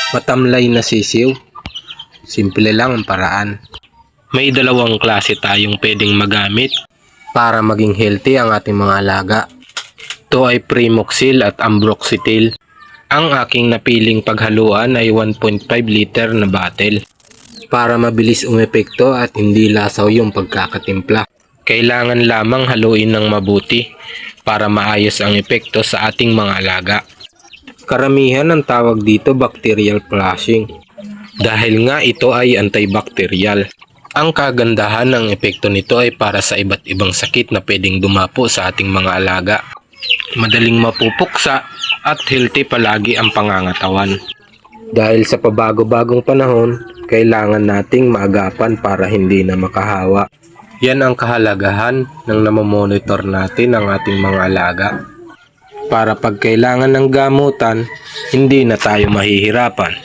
Matamlay na sisiw. Simple lang ang paraan. May dalawang klase tayong pwedeng magamit para maging healthy ang ating mga alaga. Ito ay Primoxil at Ambroxetil. Ang aking napiling paghaluan ay 1.5 liter na bottle para mabilis umepekto at hindi lasaw yung pagkakatimpla. Kailangan lamang haluin ng mabuti para maayos ang epekto sa ating mga alaga. Karamihan ang tawag dito bacterial flushing dahil nga ito ay antibacterial. Ang kagandahan ng epekto nito ay para sa iba't ibang sakit na pwedeng dumapo sa ating mga alaga. Madaling mapupuksa at healthy palagi ang pangangatawan. Dahil sa pabago-bagong panahon, kailangan nating maagapan para hindi na makahawa. Yan ang kahalagahan ng namomonitor natin ang ating mga alaga. Para pag kailangan ng gamutan, hindi na tayo mahihirapan.